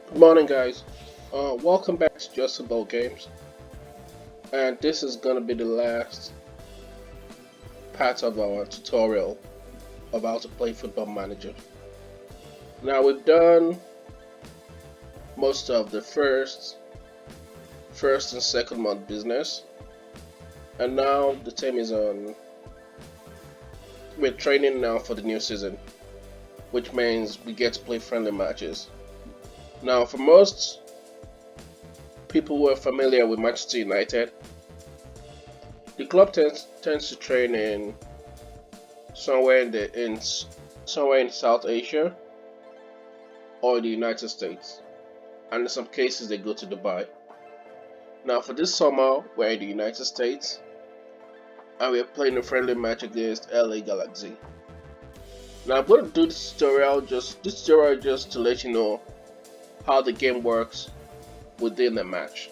Good morning, guys. Welcome back to Justfootballgames, and this is gonna be the last part of our tutorial of how to play Football Manager. Now we've done most of the first and second month business, and now the team is on. We're training now for the new season, which means we get to play friendly matches. Now, for most people who are familiar with Manchester United, the club tends to train in somewhere somewhere in South Asia or the United States, and in some cases they go to Dubai. Now, for this summer, we're in the United States, and we're playing a friendly match against LA Galaxy. Now, I'm going to do this tutorial just to let you know how the game works within the match,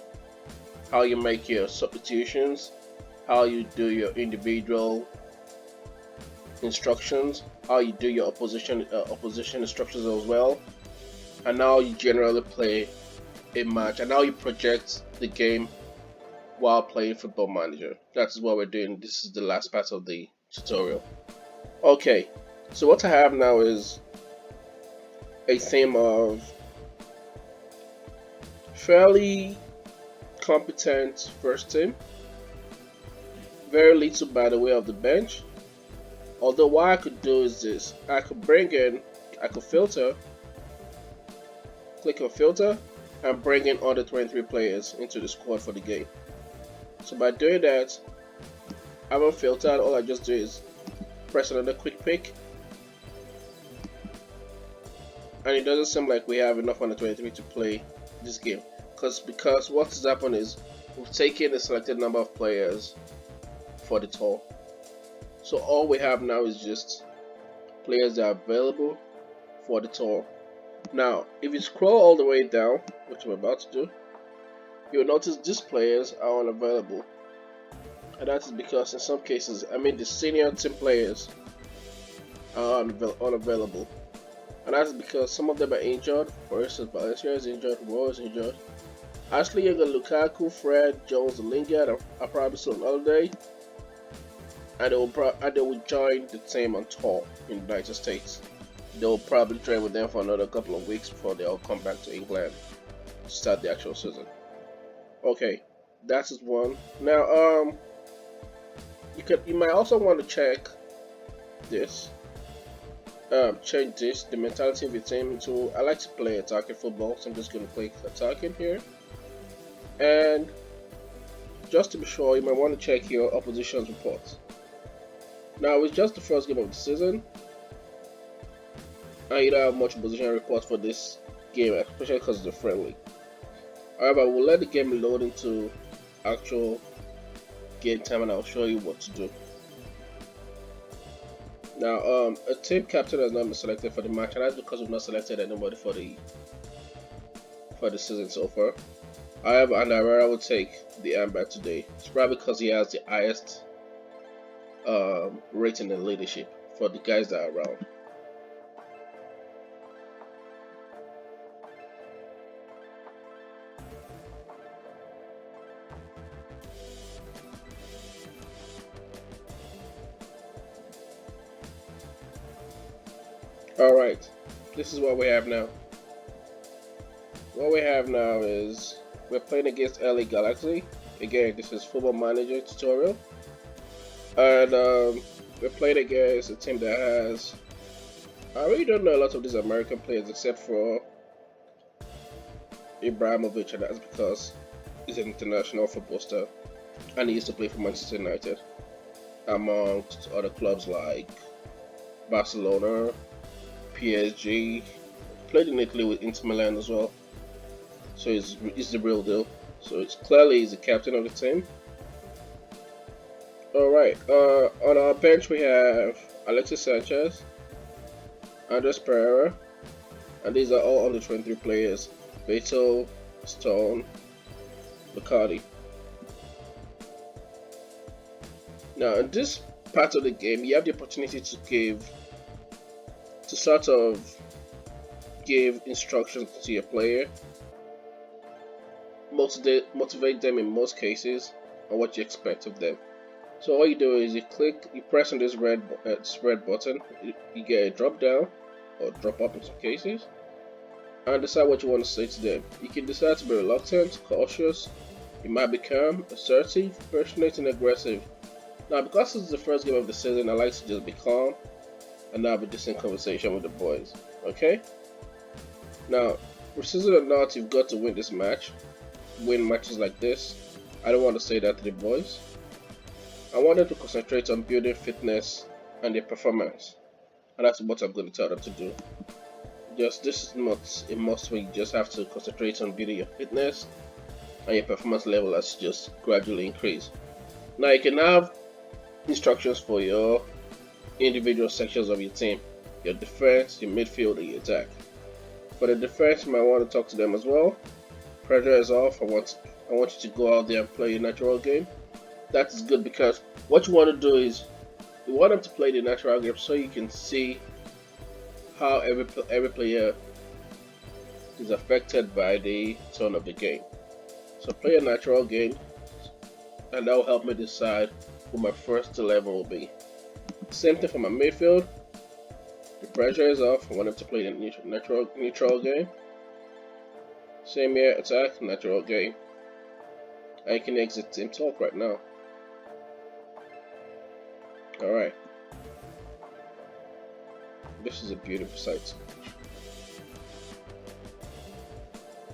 how you make your substitutions, how you do your individual instructions, how you do your opposition instructions as well, and how you generally play a match, and how you project the game while playing Football Manager. That's what we're doing. This is the last part of the tutorial. Okay, so what I have now is a theme of fairly competent first team, very little by the way of the bench. Although what I could do is this: I could filter, click on filter, and bring in other 23 players into the squad for the game. So by doing that, I haven't filtered. All I just do is press another quick pick, and it doesn't seem like we have enough under 23 to play this game. Because what has happened is we've taken a selected number of players for the tour. So all we have now is just players that are available for the tour. Now, if you scroll all the way down, which I'm about to do, you'll notice these players are unavailable. And that is because in some cases, the senior team players are unavailable. And that's because some of them are injured. For instance, Valencia is injured, Roy is injured. Ashley Younger, Lukaku, Fred, Jones, and Lingard are probably still on holiday. And they will join the team on tour in the United States. They will probably train with them for another couple of weeks before they all come back to England to start the actual season. Okay, that is one. Now, you might also want to check this. Change this, the mentality of your team into. I like to play attacking football, so I'm just going to click attacking here. And just to be sure, you might want to check your opposition's reports. Now, it's just the first game of the season, and you don't have much opposition reports for this game, especially because it's a friendly. However, we'll let the game load into actual game time, and I'll show you what to do. Now, a team captain has not been selected for the match, and that's because we've not selected anybody for the season so far. However, Andorra will take the armband today. It's probably because he has the highest rating in leadership for the guys that are around. Alright, this is what we have now. What we have now is we're playing against LA Galaxy. Again, this is Football Manager tutorial. And we're playing against a team that has... I really don't know a lot of these American players except for Ibrahimovic, and that's because he's an international football star. And he used to play for Manchester United, amongst other clubs like Barcelona, PSG, played in Italy with Inter Milan as well. So he's the real deal. So it's clearly he's the captain of the team. Alright, on our bench we have Alexis Sanchez, Andres Pereira, and these are all under 23 players. Beto, Stone, Bacardi. Now in this part of the game you have the opportunity to sort of give instructions to your player, motivate them in most cases, and what you expect of them. So all you do is you press on this red button, you get a drop down or drop up in some cases, and decide what you want to say to them. You can decide to be reluctant, cautious. You might be calm, assertive, passionate, and aggressive. Now, because this is the first game of the season, I like to just be calm and have a decent conversation with the boys. Okay? Now, season or not, you've got to win this match. Win matches like this. I don't want to say that to the boys. I want them to concentrate on building fitness and their performance. And that's what I'm going to tell them to do. This is not a must where you just have to concentrate on building your fitness and your performance level as you just gradually increase. Now you can have instructions for your individual sections of your team, your defense, your midfield, and your attack. For the defense, you might want to talk to them as well. Pressure is off. I want you to go out there and play a natural game. That is good because what you want to do is you want them to play the natural game so you can see how every player is affected by the tone of the game. So play a natural game, and that will help me decide who my first 11 will be. Same thing for my midfield. The pressure is off. I want them to play the neutral game. Same here, attack, natural game. I can exit team talk right now. Alright. This is a beautiful sight.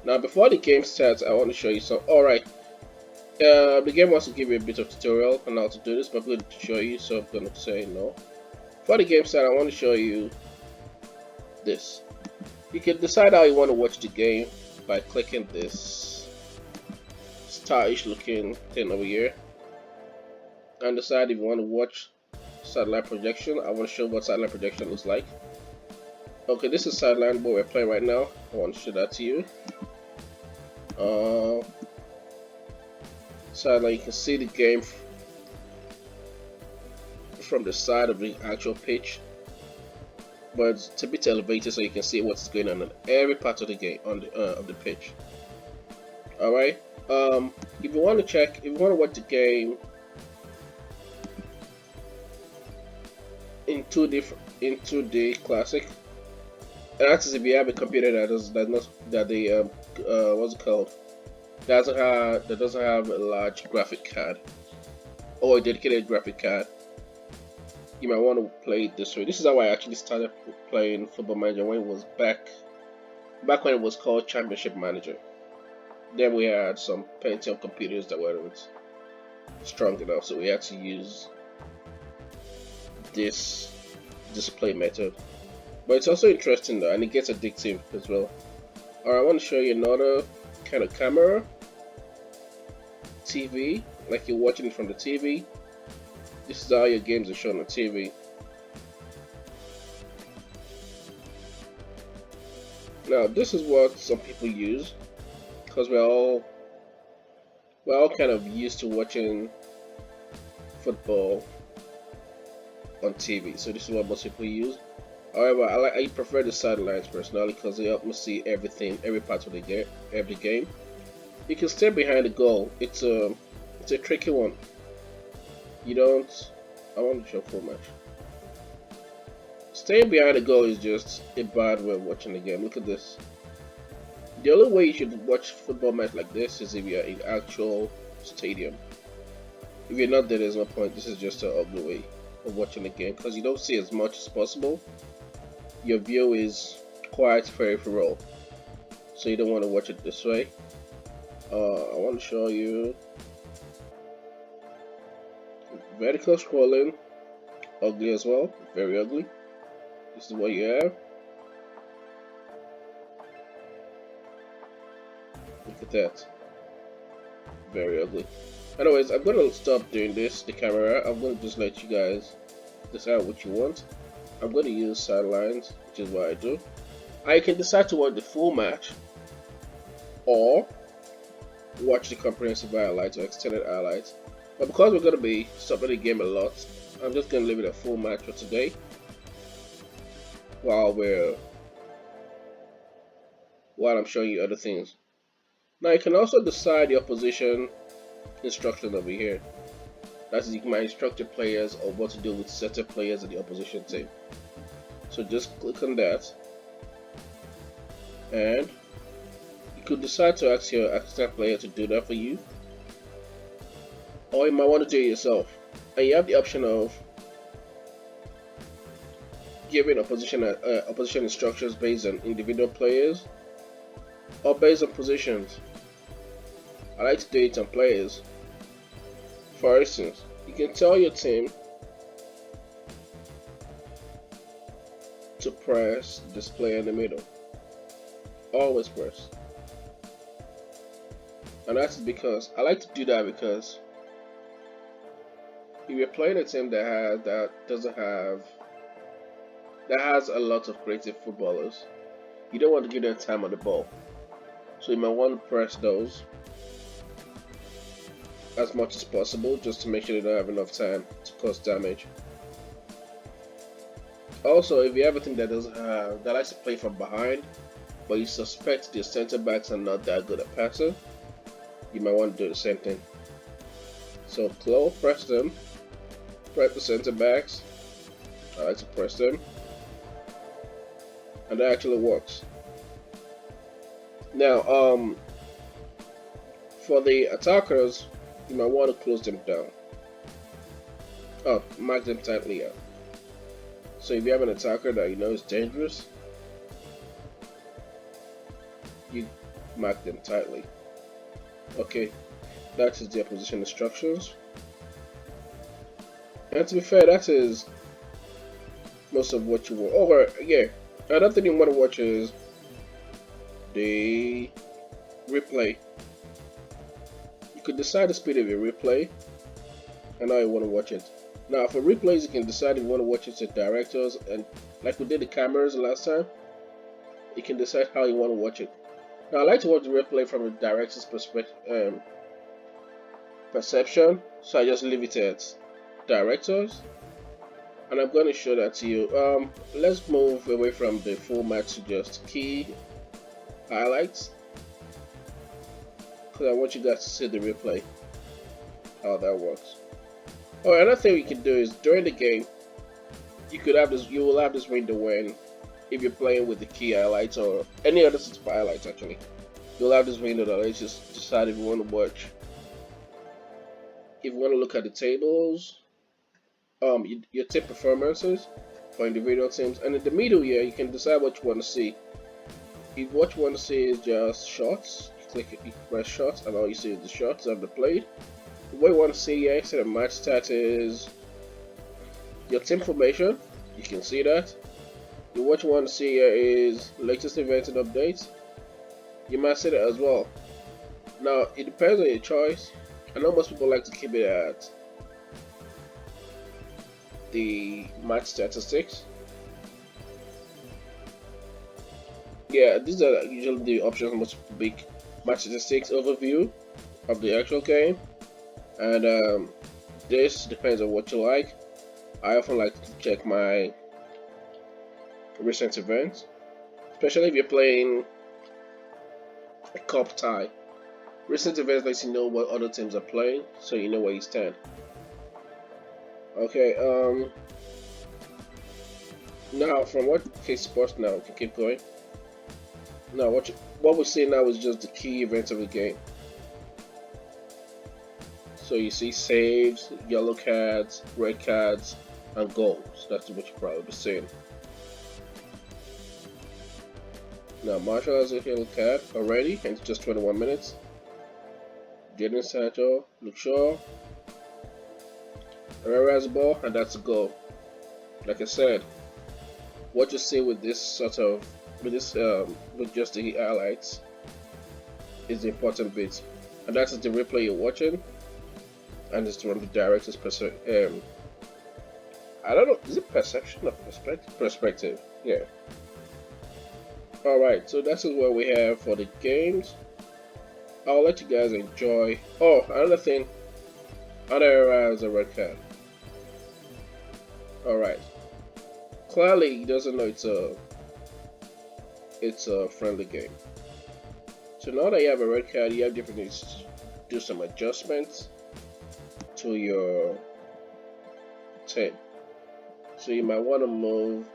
Now before the game starts, I want to show you some. Alright. The game wants to give you a bit of tutorial on how to do this, but I'm going to show you, so I'm going to say no. Before the game starts, I want to show you this. You can decide how you want to watch the game by clicking this stylish looking thing over here, and decide if you want to watch satellite projection. I want to show what satellite projection looks like. Okay, this is sideline what we're playing right now. I want to show that to you. Sideline, you can see the game from the side of the actual pitch, but it's a bit elevated so you can see what's going on in every part of the game of the pitch. All right. If you want to watch the game in 2D classic, and that's if you have a computer that doesn't have a large graphic card or a dedicated graphic card, you might want to play it this way. This is how I actually started playing Football Manager when it was back when it was called Championship Manager. Then we had some Pentium computers that weren't strong enough, so we had to use this display method. But it's also interesting though, and it gets addictive as well. Alright, I want to show you another kind of camera. TV, like you're watching it from the TV. This is how your games are shown on TV. Now this is what some people use, because we're all kind of used to watching football on TV. So this is what most people use. However, I prefer the sidelines personally because they help me see everything, every part of the game, every game. You can stay behind the goal. It's a tricky one. You don't. I want to show full match. Staying behind the goal is just a bad way of watching the game. Look at this. The only way you should watch football match like this is if you're in actual stadium. If you're not there, there's no point. This is just an ugly way of watching the game because you don't see as much as possible. Your view is quite peripheral, so you don't want to watch it this way. I want to show you vertical scrolling, ugly as well, very ugly. This is what you have. Look at that, very ugly. Anyways, I'm gonna stop doing this, the camera. I'm gonna just let you guys decide what you want. I'm going to use sidelines, which is what I do. I can decide to watch the full match or watch the comprehensive highlights or extended highlights. But because we're going to be stopping the game a lot, I'm just going to leave it a full match for today while we're while I'm showing you other things. Now you can also decide your position instruction over here. That is, you can instruct your players or what to do with certain players in the opposition team. So just click on that, and you could decide to ask your assistant player to do that for you, or you might want to do it yourself. And you have the option of giving opposition instructions based on individual players or based on positions. I like to do it on players. For instance, you can tell your team to press this player in the middle. Always press. And that's because I like to do that because if you're playing a team that has a lot of creative footballers, you don't want to give them time on the ball. So you might want to press those as much as possible just to make sure they don't have enough time to cause damage. Also, if you have a team that likes to play from behind, but you suspect their center backs are not that good at passing, you might want to do the same thing. So press them, press the center backs. I like to press them, and that actually works. Now, for the attackers, you might want to close them down. Oh, mark them tightly out. So if you have an attacker that you know is dangerous, you mark them tightly. Okay, that is their position instructions. And to be fair, that is most of what you want. Oh, yeah, another thing you want to watch is the replay. You could decide the speed of your replay and how you want to watch it. Now for replays, you can decide if you want to watch it to directors, and like we did the cameras last time, you can decide how you want to watch it. Now I like to watch the replay from a director's perception, so I just leave it at directors, and I'm going to show that to you. Let's move away from the full match to just key highlights, because I want you guys to see the replay, how that works. Oh, another thing we can do is during the game, you will have this window when, if you're playing with the key highlights or any other sort of highlights, actually, you'll have this window that lets you just decide if you want to watch. If you want to look at the tables, your team performances for individual teams, and in the middle here, you can decide what you want to see. If what you want to see is just shots, you press shots, and all you see is the shots of the played. What you want to see here instead of match stats is your team formation. You can see that. What you want to see here is latest events and updates. You might see that as well. Now it depends on your choice. I know most people like to keep it at the match statistics. Yeah, these are usually the options. Most big match statistics overview of the actual game. And this depends on what you like. I often like to check my recent events, especially if you're playing a cup tie. Recent events lets you know what other teams are playing, so you know where you stand. Okay, now from what case sports now, we can keep going. Now what we see now is just the key events of the game. So you see saves, yellow cards, red cards, and goals. That's what you'll probably be seeing. Now Marshall has a yellow card already, and it's just 21 minutes. Jadon Sancho, Luke Shaw, Herrera has the ball, and that's a goal. Like I said, what you see with this with just the highlights is the important bit, and that's the replay you're watching. And it's from the director's perspective. I don't know, is it perception or perspective? Yeah. Alright, so that's what we have for the games. I'll let you guys enjoy. Oh, another thing. Herrera has a red card. Alright. Clearly he doesn't know it's it's a friendly game. So now that you have a red card, you have different things to do some adjustments to your team. So you might want to move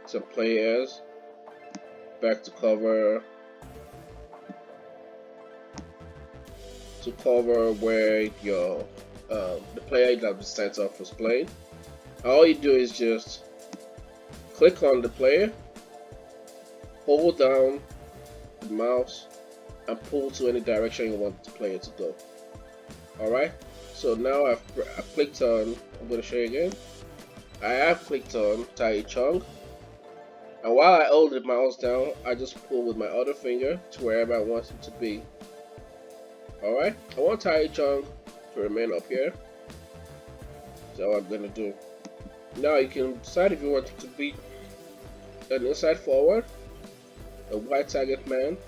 some players back to cover where your the player that was sent off was playing. All you do is just click on the player, hold down the mouse, and pull to any direction you want the player to go. Alright, so now I've clicked on, I'm going to show you again. I have clicked on Tai Chung, and while I hold the mouse down, I just pull with my other finger to wherever I want it to be. Alright, I want Tai Chung to remain up here. So what I'm going to do. Now you can decide if you want it to be an inside forward, a wide target man,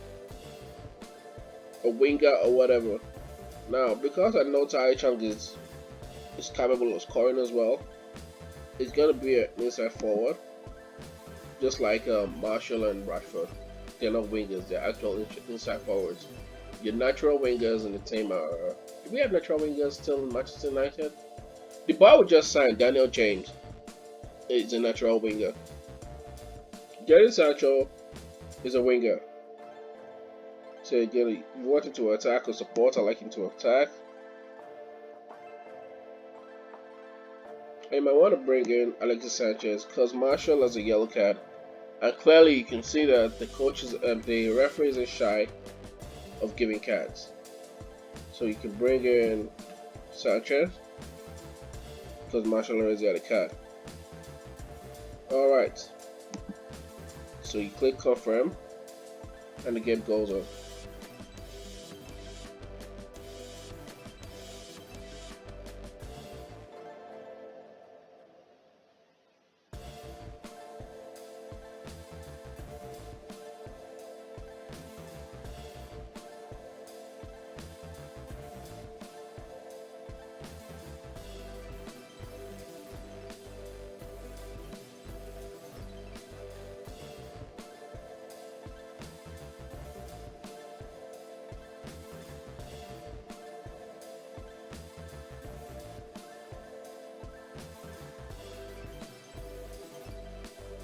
a winger, or whatever. Now, because I know Tai Chung is capable of scoring as well, it's gonna be an inside forward, just like Marshall and Bradford. They're not wingers; they're actual inside forwards. Your natural wingers in the team are. Do we have natural wingers still in Manchester United? The boy we just signed, Daniel James, is a natural winger. Jadon Sancho is a winger. So again, if you want him to attack or support, I like him to attack. And you might want to bring in Alexis Sanchez because Marshall has a yellow card. And clearly you can see that the coaches and the referees are shy of giving cards. So you can bring in Sanchez because Marshall already had a card. Alright. So you click confirm and the game goes on.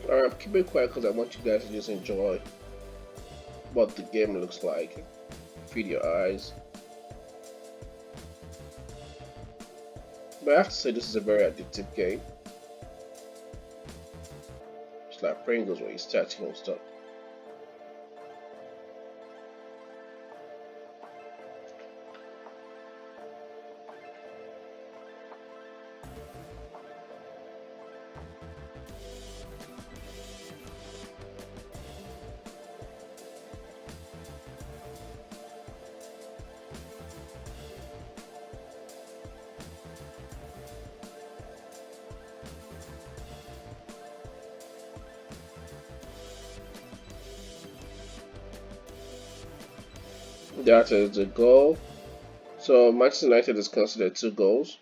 Alright, I'm keeping quiet because I want you guys to just enjoy what the game looks like. Feed your eyes. But I have to say this is a very addictive game. It's like Pringles where you're starting on stuff. That is the goal. So Manchester United is considered 2 goals.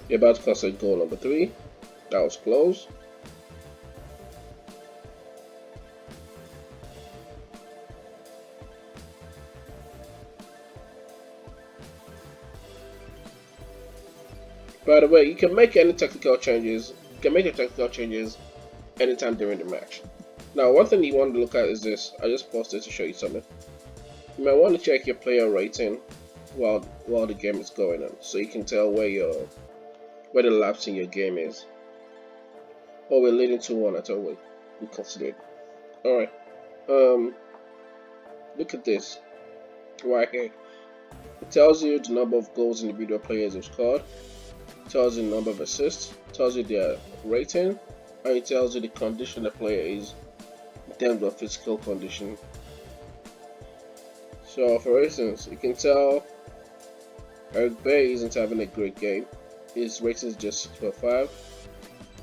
You're about to concede goal number 3. That was close. By the way, you can make any technical changes. You can make your technical changes anytime during the match. Now, one thing you want to look at is this. I just paused it to show you something. You might want to check your player rating while the game is going on, so you can tell where the lapse in your game is. Oh, we're leading 2-1. I thought we considered. All right. Look at this right here. It tells you the number of goals individual players have scored. Tells you the number of assists, tells you their rating, and it tells you the condition the player is in terms of physical condition. So, for instance, you can tell Eric Bay isn't having a great game. His rating is just 6.5.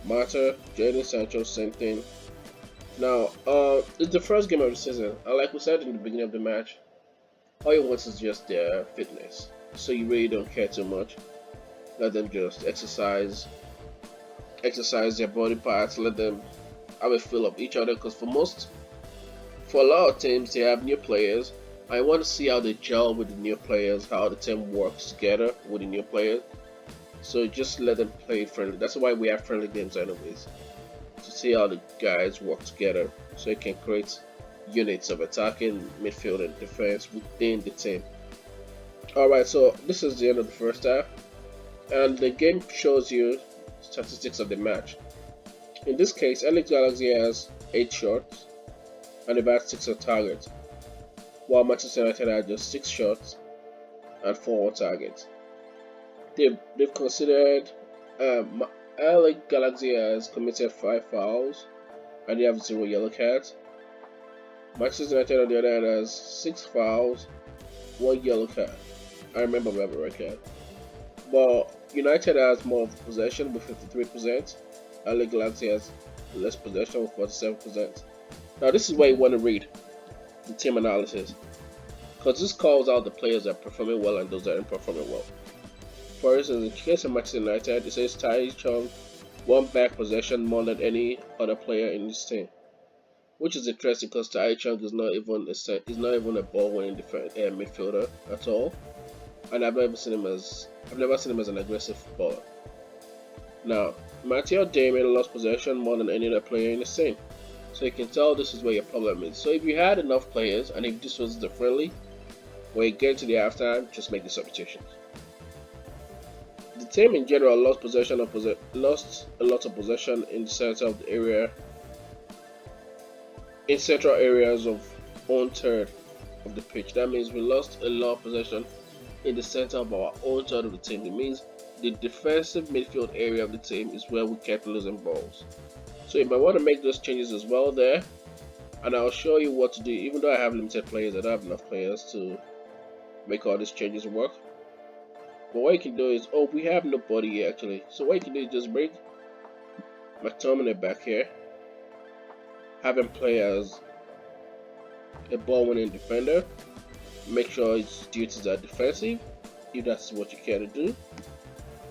Mata, Jadon Sancho, same thing. Now, it's the first game of the season, and like we said in the beginning of the match, all you want is just their fitness. So you really don't care too much. Let them just exercise their body parts. Let them have a feel of each other. Because for a lot of teams, they have new players. I want to see how they gel with the new players, how the team works together with the new players. So just let them play friendly. That's why we have friendly games anyways. To see how the guys work together so you can create units of attacking, midfield, and defense within the team. Alright, so this is the end of the first half, and the game shows you statistics of the match. In this case, LA Galaxy has 8 shots and about 6 on target, while Manchester United had just 6 shots and 4 on target. They've considered LA Galaxy has committed 5 fouls and they have 0 yellow cards. Manchester United on the other hand has 6 fouls, 1 yellow card. I remember we have a red card. But United has more of possession with 53%. LA Galaxy has less possession with 47%. Now this is where you want to read the team analysis, because this calls out the players that are performing well and those that aren't performing well. For instance, in the case of Manchester United, it says Tai Chung won back possession more than any other player in this team, which is interesting because Tai Chung is not even a ball-winning midfielder at all, and I've never seen him as an aggressive footballer. Now, Matteo Damien lost possession more than any other player in the team, so you can tell this is where your problem is. So if you had enough players, and if this was the friendly, when you get to the halftime, just make the substitutions. The team in general lost lost a lot of possession in the center of the area, in central areas of own third of the pitch. That means we lost a lot of possession in the center of our own third of the team. It means the defensive midfield area of the team is where we kept losing balls. So you might want to make those changes as well there, and I'll show you what to do. Even though I have limited players, I don't have enough players to make all these changes work. But what you can do is, we have nobody here actually. So what you can do is just bring McTominay back here, have him play as a ball-winning defender. Make sure his duties are defensive, if that's what you care to do.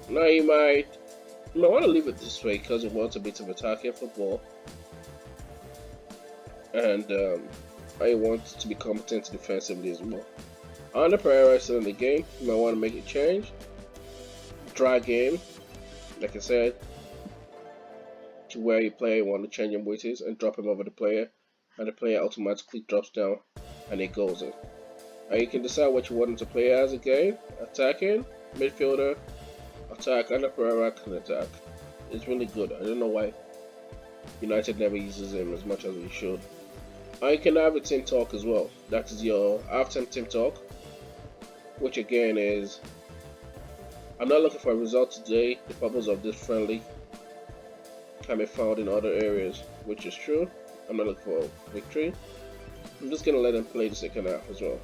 Now you might want to leave it this way because it wants a bit of attacking football, and I want to be competent defensively as well. Under Pereira still in the game, you might want to make a change. Dry game, like I said, to where you want to change him weights and drop him over the player, and the player automatically drops down and it goes in. And you can decide what you want him to play as again: attacking, midfielder, attack. Under Pereira can attack. It's really good. I don't know why United never uses him as much as we should. And you can have a team talk as well. That is your halftime team talk, which again is, I'm not looking for a result today. The purpose of this friendly can be found in other areas, which is true. I'm not looking for victory. I'm just going to let them play the second half as well.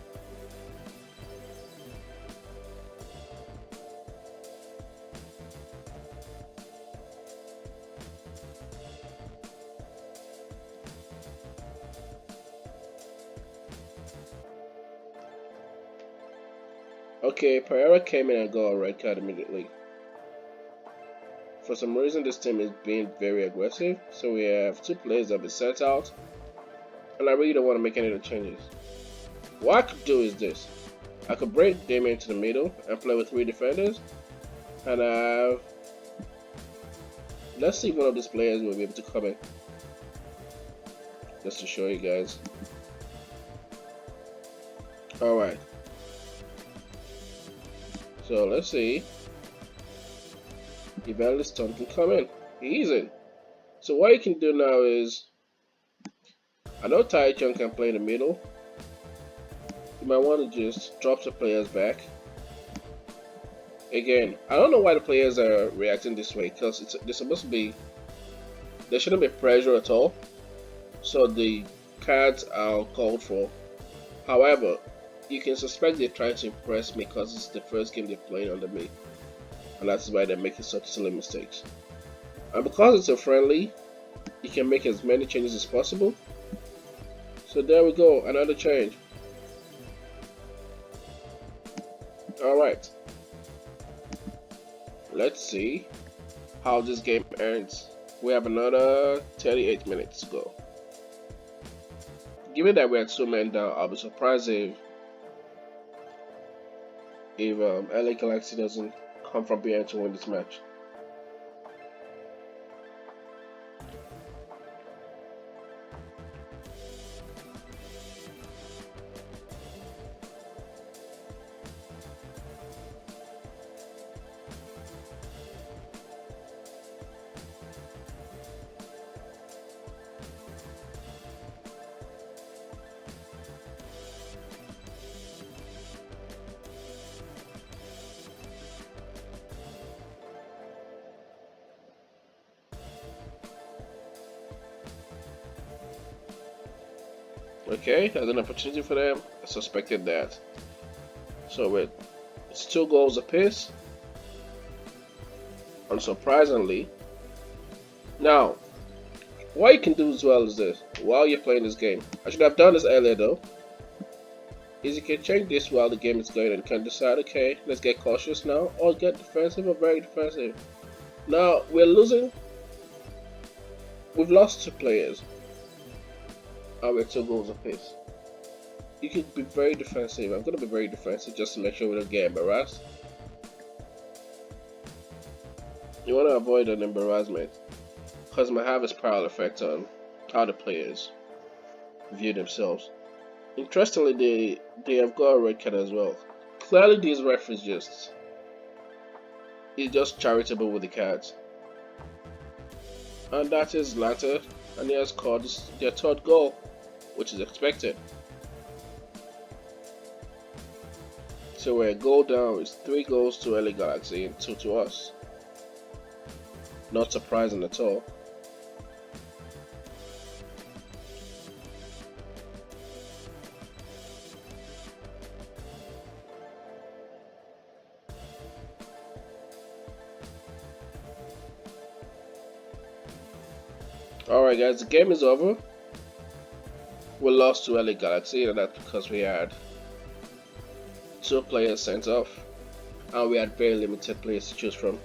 Okay, Pereira came in and got a red card immediately. For some reason, this team is being very aggressive, so we have 2 players that have been sent out, and I really don't want to make any of the changes. What I could do is this: I could bring Damien to the middle and play with 3 defenders, and let's see if one of these players will be able to come in, just to show you guys. Alright. So let's see if Alisson can come in. He's in. So what you can do now is, I know Tai Chung can play in the middle. You might want to just drop the players back. Again, I don't know why the players are reacting this way, because they're supposed to be, there shouldn't be pressure at all. So the cards are called for. However, you can suspect they're trying to impress me because it's the first game they're playing under me, and that's why they're making such silly mistakes. And because it's a friendly, you can make as many changes as possible. So there we go, another change. Alright, let's see how this game ends. We have another 38 minutes to go. Given that we're 2 men down, I'll be surprised if LA Galaxy doesn't come from behind to win this match. Okay, there's an opportunity for them. I suspected that. So it's 2 goals apiece. Unsurprisingly. Now, what you can do as well is this, while you're playing this game. I should have done this earlier though. Is you can change this while the game is going and can decide, okay, let's get cautious now, or get defensive or very defensive. Now, we're losing. We've lost 2 players. And we're 2 goals apiece. You can be very defensive. I'm going to be very defensive just to make sure we don't get embarrassed. You want to avoid an embarrassment because it might have a spiral effect on how the players view themselves. Interestingly, they have got a red card as well. Clearly, these referees is just charitable with the cards. And that is Latter, and he has scored their 3rd goal, which is expected. So we're a goal down. It's 3 goals to LA Galaxy and 2 to us. Not surprising at all. Alright guys, the game is over. We lost to LA Galaxy, and that's because we had 2 players sent off and we had very limited players to choose from.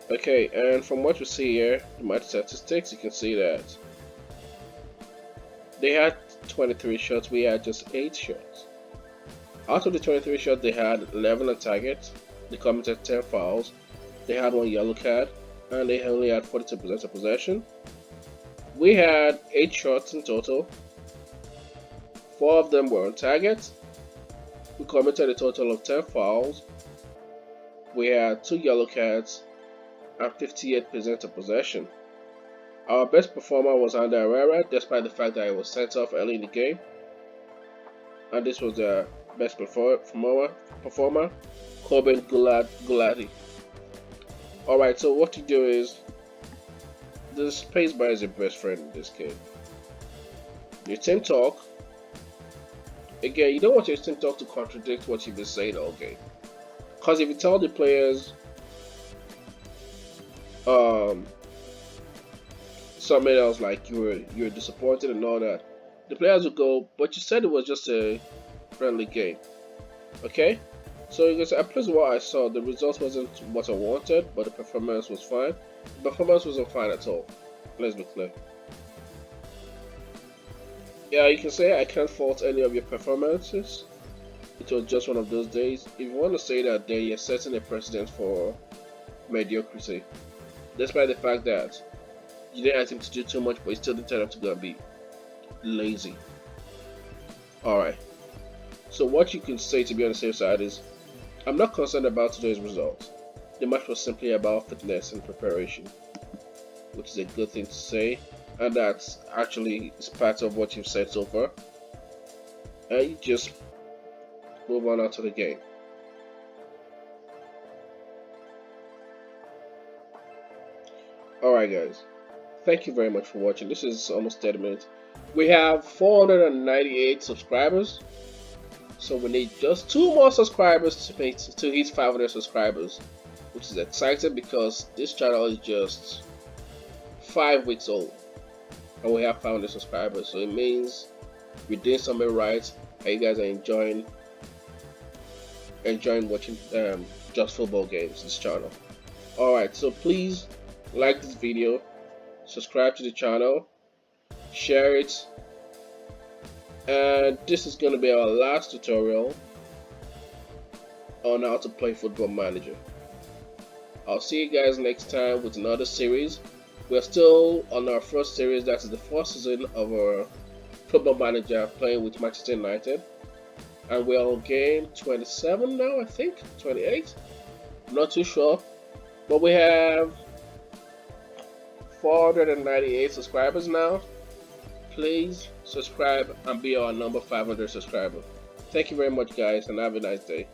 Okay, and from what we see here, the match statistics, you can see that they had 23 shots, we had just 8 shots. Out of the 23 shots, they had 11 on target, they committed 10 fouls, they had 1 yellow card, and they only had 42% of possession. We had 8 shots in total, 4 of them were on target, we committed a total of 10 fouls, we had 2 yellow cards, and 58% of possession. Our best performer was Ander Herrera, despite the fact that he was sent off early in the game, and this was their best performer, Corbin Gulati. Alright, so what you do is, the space bar is your best friend in this game. Your team talk, again, you don't want your team talk to contradict what you've been saying all game. Because if you tell the players something else like you're disappointed and all that, the players will go, but you said it was just a friendly game. Okay? So you can say, please, what I saw, the result wasn't what I wanted, but the performance was fine. The performance wasn't fine at all. Let's be clear. Yeah, you can say I can't fault any of your performances. It was just one of those days. If you want to say that, then you're setting a precedent for mediocrity. Despite the fact that you didn't ask him to do too much, but he still didn't turn out to go and be lazy. Alright. So what you can say to be on the safe side is, I'm not concerned about today's result. The match was simply about fitness and preparation, which is a good thing to say, and that's actually is part of what you've said so far. And you just move on out to the game. Alright guys, thank you very much for watching. This is almost 30 minutes. We have 498 subscribers, so we need just 2 more subscribers to hit 500 subscribers. which is exciting because this channel is just 5 weeks old and we have 500 subscribers. So it means we're doing something right and you guys are enjoying watching Just Football Games, this channel. Alright, so please like this video, subscribe to the channel, share it, and this is going to be our last tutorial on how to play Football Manager. I'll see you guys next time with another series. We're still on our first series, that is the first season of our Football Manager playing with Manchester United. And we're on game 27 now, I think, 28. I'm not too sure. But we have 498 subscribers now. Please subscribe and be our number 500 subscriber. Thank you very much, guys, and have a nice day.